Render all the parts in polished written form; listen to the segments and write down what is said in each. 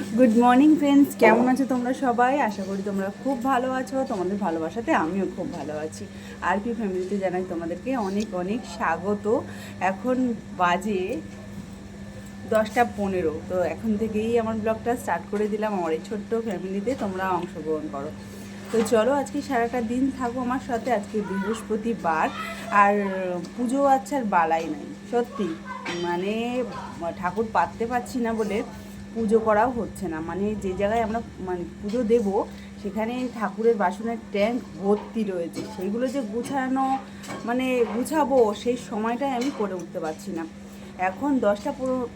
Good morning friends, কেমন আছো তোমরা সবাই? আশা করি তোমরা খুব ভালো আছো। তোমাদের ভালোবাসাতে আমিও খুব ভালো আছি। আর কি ফ্যামিলিতে জানাই তোমাদেরকে অনেক অনেক স্বাগত। এখন বাজে 10টা 15। তো এখন থেকেই আমার ব্লগটা স্টার্ট করে দিলাম। আমার এই ছোট্ট ফ্যামিলিতে তোমরা অংশগ্রহণ করো। তো চলো, আজকে সারাটা দিন থাকো আমার সাথে। আজকে বৃহস্পতিবার, আর পুজো আচ্ছার বালাই নাই সত্যি। মানে ঠাকুর পাততে পারছি না বলে পুজো করাও হচ্ছে না। মানে যে জায়গায় আমরা মানে পুজো দেব, সেখানে ঠাকুরের বাসনের ট্যাঙ্ক ভর্তি রয়েছে। সেইগুলো যে গুছানো, মানে গুছাবো, সেই সময়টাই আমি করে উঠতে পারছি না। এখন 10টা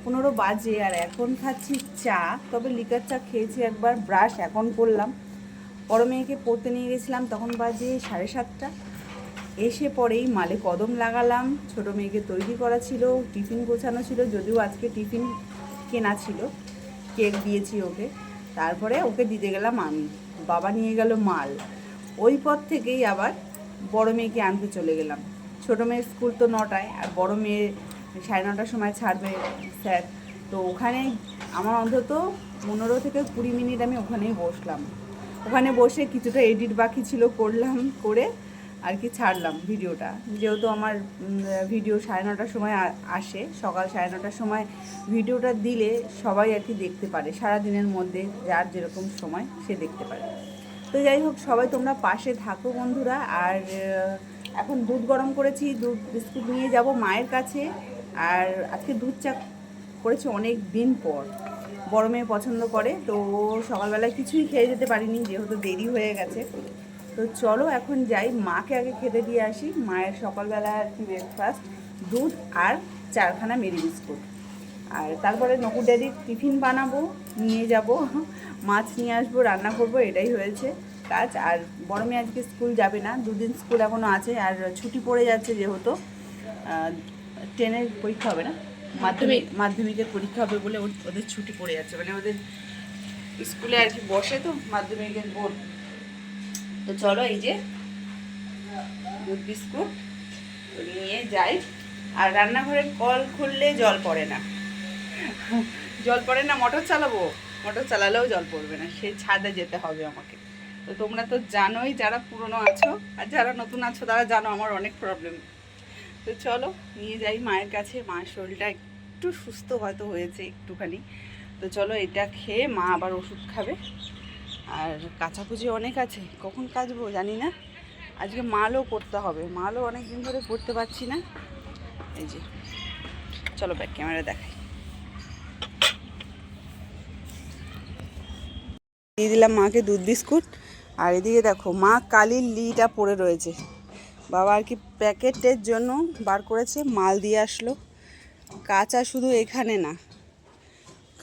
15 বাজে, আর এখন খাচ্ছি চা। তবে লিকার চা খেয়েছি একবার, ব্রাশ এখন করলাম। বড় মেয়েকে পড়তে নিয়ে গেছিলাম, তখন বাজে 7:30। এসে পরেই মালে কদম লাগালাম। ছোট মেয়েকে তৈরি করা ছিল, টিফিন গোছানো ছিল, যদিও আজকে টিফিন কেনা ছিল, কেক দিয়েছি ওকে। তারপরে ওকে দিতে গেলাম আমি, বাবা নিয়ে গেল মাল। ওই পর থেকেই আবার বড় মেয়েকে আনতে চলে গেলাম। ছোট মেয়ের স্কুল তো 9টায়, আর বড় মেয়ে 9:30টার সময় ছাড়বে স্যার। তো ওখানে আমার অন্তত 15 থেকে 20 মিনিট আমি ওখানেই বসলাম। ওখানে বসে কিছুটা এডিট বাকি ছিল, করলাম, করে আর কি ছাড়লাম ভিডিওটা। যেহেতু আমার ভিডিও 9:30টার সময় আসে, সকাল 9:30টার সময় ভিডিওটা দিলে সবাই আর কি দেখতে পারে, সারাদিনের মধ্যে যার যেরকম সময় সে দেখতে পারে। তো যাই হোক, সবাই তোমরা পাশে থাকো বন্ধুরা। আর এখন দুধ গরম করেছি, দুধ বিস্কুট নিয়ে যাব মায়ের কাছে। আর আজকে দুধ চা করেছি অনেক দিন পর। বড় মেয়ে পছন্দ করে, তো সকালবেলায় কিছুই খেয়ে যেতে পারিনি যেহেতু দেরি হয়ে গেছে। তো চলো এখন যাই, মাকে আগে খেতে দিয়ে আসি। মায়ের সকালবেলা আর কি ব্রেকফাস্ট দুধ আর 4খানা মেরি বিস্কুট। আর তারপরে নকু ড্যাডির টিফিন বানাবো, নিয়ে যাব, মাছ নিয়ে আসবো, রান্না করব, এটাই হয়েছে কাজ। আর বড় মেয়ে আজকে স্কুল যাবে না, দুদিন স্কুল এখনও আছে। আর ছুটি পড়ে যাচ্ছে যেহেতু 10-এর পরীক্ষা হবে না, মাধ্যমিকের পরীক্ষা হবে বলে ওদের ছুটি পড়ে যাচ্ছে। মানে ওদের স্কুলে আর কি বসে তো মাধ্যমিকের বোর্ড। তো চলো, এই যে দুধ বিস্কুট নিয়ে যাই। আর রান্নাঘরের কল খুললে জল পড়ে না, জল পড়ে না। মোটর চালাবো, মোটর চালালেও জল পড়বে না, সেই ছাদে যেতে হবে আমাকে। তো তোমরা তো জানোই, যারা পুরনো আছো, আর যারা নতুন আছো তারা জানো আমার অনেক প্রবলেম। তো চলো নিয়ে যাই মায়ের কাছে। মায়ের শরীরটা একটু সুস্থ হয়তো হয়েছে একটুখানি। তো চলো, এটা খেয়ে মা আবার ওষুধ খাবে। আর কাচাকুচি অনেক আছে, কখন কাচবো জানি না। আজকে মালও করতে হবে, মালও অনেক দিন ধরে করতে পারছি না। এই যে চলো ব্যাক ক্যামেরা দেখাই। দিয়ে দিলাম মাকে দুধ বিস্কুট। আর এদিকে দেখো, মা কালির লিটা পড়ে রয়েছে। বাবা আর কি প্যাকেটের জন্য বার করেছে, মাল দিয়ে আসলো। কাঁচা শুধু এখানে না,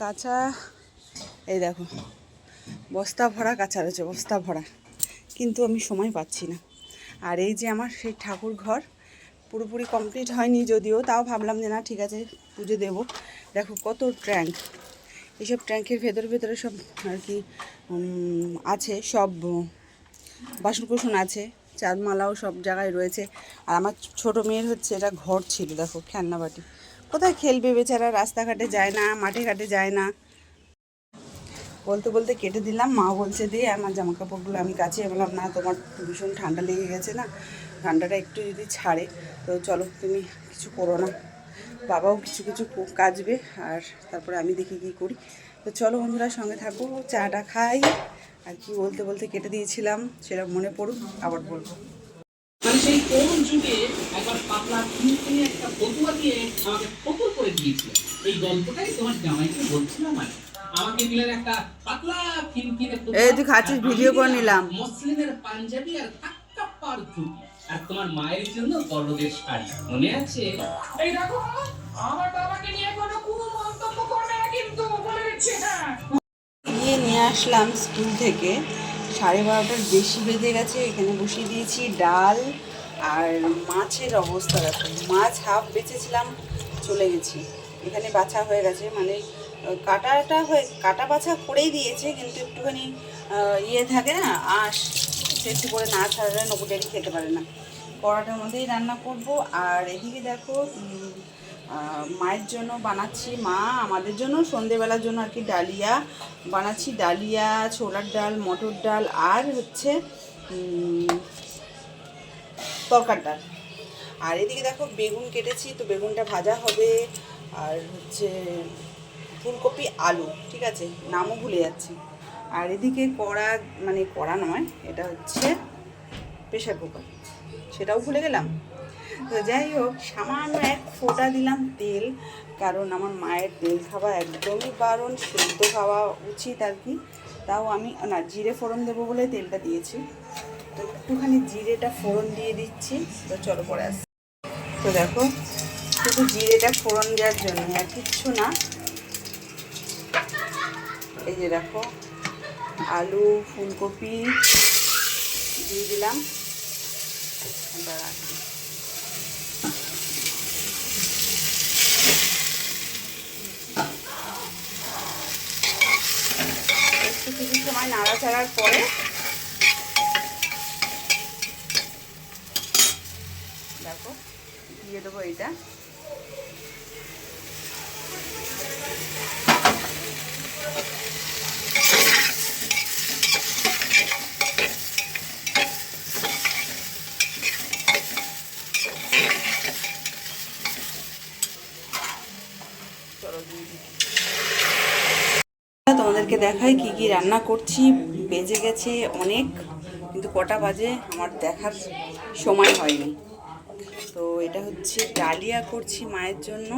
কাঁচা এই দেখো বস্তা ভরা কাঁচা রয়েছে, বস্তা ভরা। কিন্তু আমি সময় পাচ্ছি না। আর এই যে আমার সেই ঠাকুর ঘর পুরোপুরি কমপ্লিট হয়নি যদিও, তাও ভাবলাম যে না ঠিক আছে পুজো দেবো। দেখো কত ট্যাঙ্ক, এইসব ট্যাঙ্কের ভেতরে ভেতরে সব আর কি আছে, সব বাসনকুসন আছে, চাঁদমালাও সব জায়গায় রয়েছে। আর আমার ছোটো মেয়ের হচ্ছে এটা ঘর ছিল, দেখো খেলনা বাটি। কোথায় খেলবে বেচারা, রাস্তাঘাটে যায় না, মাঠে ঘাটে যায় না। বলতে বলতে কেটে দিলাম। মা বলছে দিয়ে আমার জামা কাপড়গুলো আমি কাছে বললাম না, তোমার ভীষণ ঠান্ডা লেগে গেছে না, ঠান্ডাটা একটু যদি ছাড়ে তো চলো, তুমি কিছু করো না। বাবাও কিছু কিছু কাচবে, আর তারপরে আমি দেখি কী করি। তো চলো বন্ধুরা, সঙ্গে থাকো, চাটা খাই। আর কি বলতে বলতে কেটে দিয়েছিলাম, সেটা মনে পড়ুক আবার বলবো। মানে সেই কোন যুগে একবার পাতলা কিনে একটা পটুয়া দিয়ে আমাকে পটল করে দিয়েছিল, এই গল্পটাই তোমার জামাইকে বলছিলাম। মানে আমাকে দিলেন একটা পাতলা কিনকিনে এই তুই খাচ্ছিস, ভিডিও করে নিলাম। মসলিনের পাঞ্জাবি আর টাক্কা পার টুপি, আর তোমার মায়ের জন্য বড়দের শাড়ি, মনে আছে? এই দেখো, আমার বাবাকে নিয়ে কোনো মন্তব্য করবে না কিন্তু, বলে দিচ্ছি। হ্যাঁ, নিয়ে আসলাম স্কুল থেকে, 12:30টার বেশি বেজে গেছে। এখানে বসিয়ে দিয়েছি ডাল। আর মাছের অবস্থা দেখো, মাছ হাফ বেচেছিলাম, চলে গেছি। এখানে বাছা হয়ে গেছে, মানে কাটা বাছা করেই দিয়েছে, কিন্তু একটুখানি ইয়ে থাকে না, আঁশ, একটু করে না ছাড়ালে নকুটারি খেতে পারে না। কড়াটার মধ্যেই রান্না করব। আর এদিকে দেখো মায়ের জন্য বানাচ্ছি, মা আমাদের জন্য সন্ধেবেলার জন্য আর কি ডালিয়া বানাচ্ছি, ডালিয়া, ছোলার ডাল, মটর ডাল আর হচ্ছে তরকার ডাল। আর এদিকে দেখো বেগুন কেটেছি, তো বেগুনটা ভাজা হবে। আর হচ্ছে ফুলকপি আলু, ঠিক আছে, নামও ভুলে যাচ্ছি। আর এদিকে কড়া, মানে কড়া নয়, এটা হচ্ছে প্রেশার কুকার, সেটাও ভুলে গেলাম। তো যাই হোক, সামান্য এক ফোঁটা দিলাম তেল, কারণ আমার মায়ের তেল খাওয়া একদমই বারণ, সেদ্ধ খাওয়া উচিত আর কি। তাও আমি না, জিরে ফোড়ন দেবো বলে তেলটা দিয়েছি, তো একটুখানি জিরেটা ফোড়ন দিয়ে দিচ্ছি। তো চলো পরে আসছি। তো দেখো, শুধু জিরেটা ফোড়ন দেওয়ার জন্য, আর কিচ্ছু না। এই যে দেখো, আলু ফুলকপি দিয়ে দিলাম। একটু কিছু সময় নাড়াচাড়ার পরে দেখো দিয়ে দেবো এটা। তোমাদেরকে দেখাই কি কি রান্না করছি। বেজে গেছে অনেক, কিন্তু কটা বাজে আমার দেখার সময় হয়নি। তো এটা হচ্ছে ডালিয়া করছি মায়ের জন্য।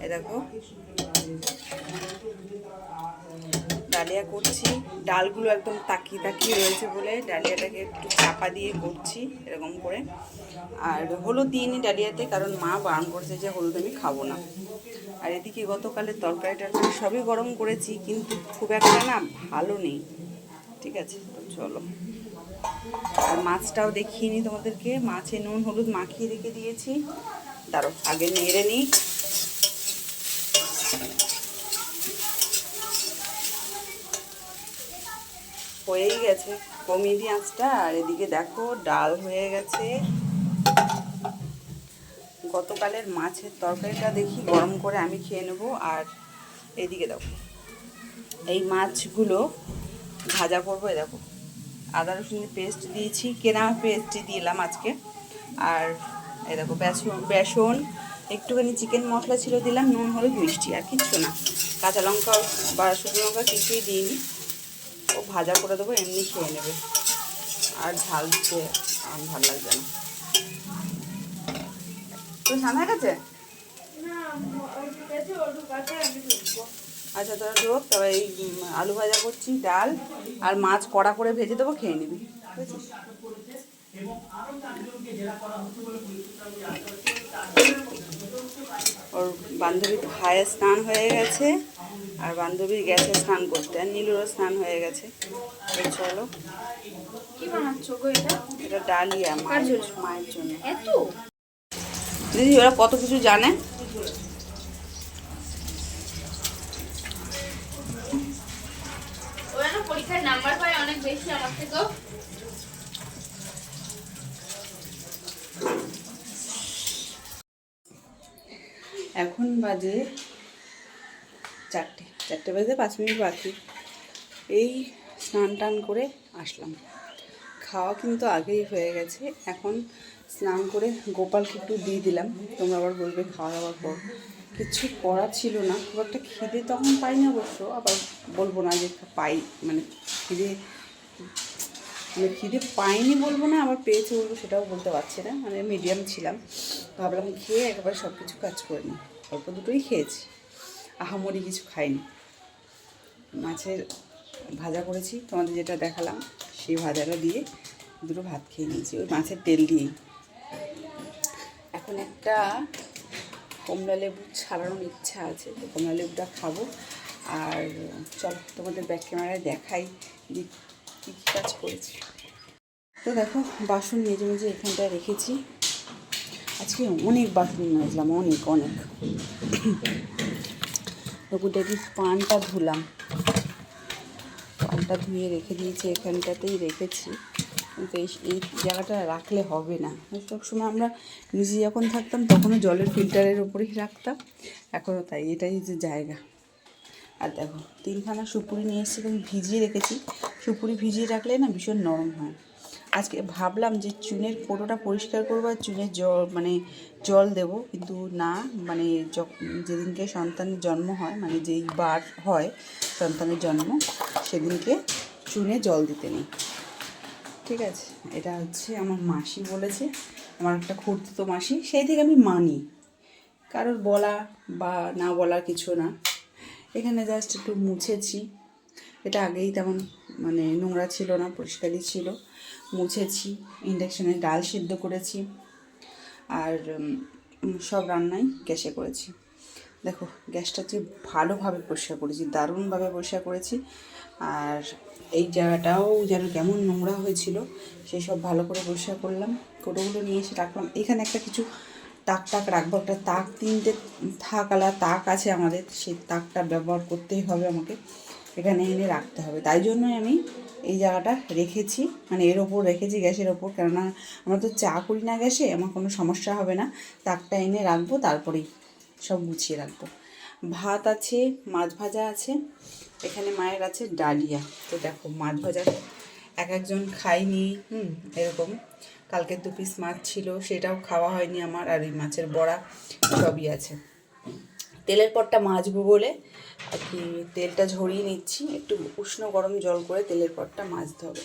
এ দেখো ডালিয়া করছি, ডালগুলো একদম তাকিয়ে তাকিয়ে রয়েছে বলে ডালিয়াটাকে একটু চাপা দিয়ে করছি এরকম করে। আর হলুদ দিইনি ডালিয়াতে, কারণ মা বারণ করছে যে হলুদ আমি খাবো না। আর এদিকে গতকালের তরকারিটা সবই গরম করেছি, কিন্তু খুব একটা না ভালো নেই, ঠিক আছে। তো চলো, আর মাছটাও দেখিয়ে নিই তোমাদেরকে। মাছে নুন হলুদ মাখিয়ে রেখে দিয়েছি, দাঁড়ো আগে নেড়ে নিই। হয়েই গেছে, কমিয়ে দিই আঁচটা। আর এদিকে দেখো ডাল হয়ে গেছে। গতকালের মাছের তরকারিটা দেখি গরম করে আমি খেয়ে নেবো। আর এদিকে দেখো এই মাছগুলো ভাজা করবো। এ দেখো আদা রসুনের পেস্ট দিয়েছি, কেনা পেস্টই দিলাম আজকে। আর এই দেখো বেসন, একটুখানি চিকেন মশলা ছিল দিলাম, নুন হলুদ মিষ্টি, আর কিচ্ছু না। কাঁচা লঙ্কা বা শুকনো লঙ্কা কিছুই দিইনি। ও ভাজা করে দেবো, এমনি খেয়ে নেবে। আর ঝাল দিতে আমার ভালো লাগবে না। তো সামনে গেছে, আচ্ছা তোরা ঢোক। তবে এই আলু ভাজা করছি, ডাল আর মাছ কড়া করে ভেজে দেবো, খেয়ে নিবি, বুঝেছিস। ওর বান্ধবীর ভাইয়ের স্নান হয়ে গেছে, আর বান্ধবীর গেছে স্নান করতে, আর নীলুরও স্নান হয়ে গেছে। চলো, কি বানাচ্ছ গো এটা? এটা ডালিয়া মায়ের জন্য। এত দিদি ওরা কত কিছু জানে। ওরা না পরীক্ষার নাম্বার পায় অনেক বেশি আমার থেকেও। এখন বাজে 4টে বাজে 5 মিনিট বাকি। এই স্নান টান করে আসলাম, খাওয়া কিন্তু আগেই হয়ে গেছে। এখন স্নান করে গোপালকে একটু দিয়ে দিলাম। তোমরা আবার বলবে খাওয়া দাওয়ার পর কিছু করা ছিল না, খুব একটা খিদে তখন পাই না অবশ্য। আবার বলবো না যে পাই, মানে খিদে পাইনি বলবো না, আবার পেয়েছি বলবো সেটাও বলতে পারছি না। মানে মিডিয়াম ছিলাম, ভাবলাম খেয়ে একবার সব কিছু কাজ করে নিই। অল্প দুটোই খেয়েছি, আহামরি কিছু খাইনি। মাছের ভাজা করেছি, তোমাদের যেটা দেখালাম সেই ভাজাটা দিয়ে দুটো ভাত খেয়ে নিয়েছি, ওই মাছের তেল দিয়েই। এখন একটা কমলা লেবু ছাড়ানোর ইচ্ছা আছে, তো কমলা লেবুটা খাবো। আর চলো তোমাদের ব্যাক ক্যামেরায় দেখাই যে কী কী কাজ করেছি। তো দেখো বাসন মেজে মেজে এখানটায় রেখেছি। আজকে অনেক বাসন মাজলাম, অনেক অনেক। ডেডির পানটা ধুলাম, পানটা ধুয়ে রেখে দিয়েছি, এখানটাতেই রেখেছি। কিন্তু এই জায়গাটা রাখলে হবে না। সবসময় আমরা নিজে যখন থাকতাম তখনও জলের ফিল্টারের উপরেই রাখতাম, এখনও তাই, এটাই যে জায়গা। আর দেখো 3খানা সুপুরি নিয়ে এসেছি, আমি ভিজিয়ে রেখেছি। সুপুরি ভিজিয়ে রাখলে না ভীষণ নরম হয়। আজকে ভাবলাম যে চুনের কোটোটা পরিষ্কার করবো আর চুনের জল দেব, কিন্তু না, মানে যেদিনকে সন্তানের জন্ম হয়, মানে যেই বার হয় সন্তানের জন্ম, সেদিনকে চুনে জল দিতে নেই। ঠিক আছে, এটা হচ্ছে আমার মাসি বলেছে, আমার একটা খুড়তুতো মাসি, সেই থেকে আমি মানি, কারোর বলা বা না বলার কিছু না। এখানে জাস্ট একটু মুছেছি, এটা আগেই তেমন মানে নোংরা ছিল না, পরিষ্কারই ছিল। মুছেছি, ইন্ডাকশানে ডাল সিদ্ধ করেছি, আর সব রান্নাই গ্যাসে করেছি। দেখো গ্যাসটা যে ভালোভাবে পরিষ্কার করেছি, দারুণভাবে পরিষ্কার করেছি। আর এই জায়গাটাও যেন কেমন নোংরা হয়েছিল, সেই সব ভালো করে পরিষ্কার করলাম। কোটোগুলো নিয়ে এসে রাখলাম। এখানে একটা কিছু তাক রাখবো, একটা তাক, 3টে থাকালা তাক আছে আমাদের, সেই তাকটা ব্যবহার করতেই হবে আমাকে, এখানে এনে রাখতে হবে। তাই জন্যই আমি এই জায়গাটা রেখেছি, মানে এর ওপর রেখেছি, গ্যাসের ওপর, কেননা আমরা তো চা করি না গ্যাসে, আমার কোনো সমস্যা হবে না। তাকটা এনে রাখবো, তারপরেই সব গুছিয়ে রাখবো। ভাত আছে, মাছ ভাজা আছে, এখানে মায়ের আছে ডালিয়া। তো দেখো মাছ ভাজা একজন খাইনি, এরকম। কালকের 2 পিস মাছ ছিল, সেটাও খাওয়া হয়নি আমার। আর এই মাছের বড়া সবই আছে। তেলের পরটা মাজবো বলে আর কি তেলটা ঝরিয়ে নিচ্ছি, একটু উষ্ণ গরম জল করে তেলের পরটা মাজতে হবে।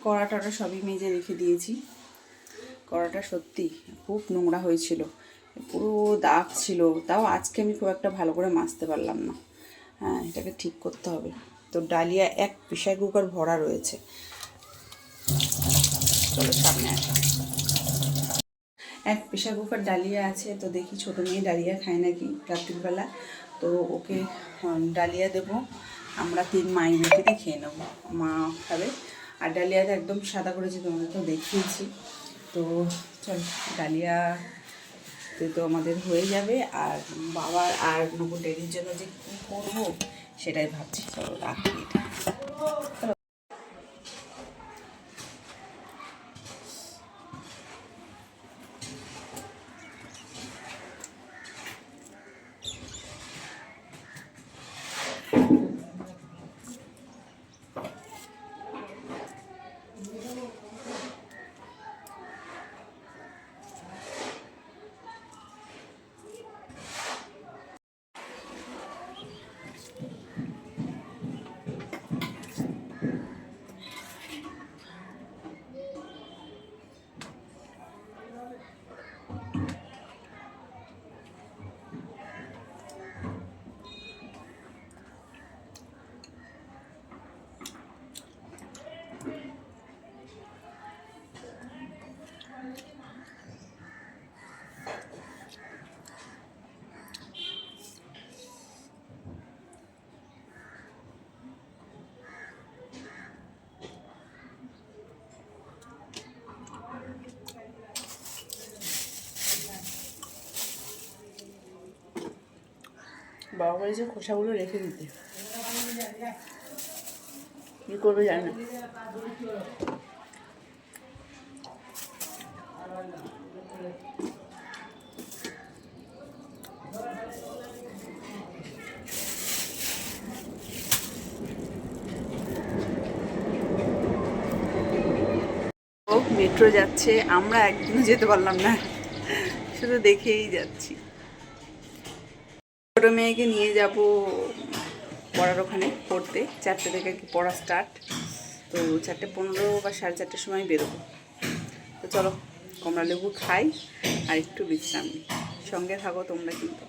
কড়াটা সবই মেজে রেখে দিয়েছি। কড়াটা সত্যি খুব নোংরা হয়েছিল, পুরো দাগ ছিল, তাও আজকে আমি খুব একটা ভালো করে মাজতে পারলাম না। হ্যাঁ, এটাকে ঠিক করতে হবে। তো ডালিয়া এক প্রেসার কুকার ভরা রয়েছে। চলো সামনে আসা। এক প্রেসার কুকার ডালিয়া আছে, তো দেখি ছোটো মেয়ে ডালিয়া খায় নাকি রাত্রিবেলা, তো ওকে ডালিয়া দেবো। আমরা 3 মাই মেয়েকে খেয়ে নেবো, মা খাবে। আর ডালিয়াটা একদম সাদা করেছি, তোমাদের তো দেখিয়েছি। তো চল, ডালিয়া তো আমাদের হয়ে যাবে। আর বাবার আর নকুল ডেরির জন্য যে কী করবো সেটাই ভাবছি। চলো রাখি এটা। বাবা বলেছে খোসাগুলো রেখে দিতে, কী করবে জানি না। মেট্রো যাচ্ছে, আমরা একদিনও যেতে পারলাম না, শুধু দেখেই যাচ্ছি। ছোটো মেয়েকে নিয়ে যাব পড়ার ওখানে পড়তে, 4টে থেকে কি পড়া স্টার্ট, তো 4:15 বা 4:30 সময় বেরোবো। তো চলো কমলা লেবু খাই আর একটু বিশ্রাম নিই, সঙ্গে থাকো তোমরা কিন্তু।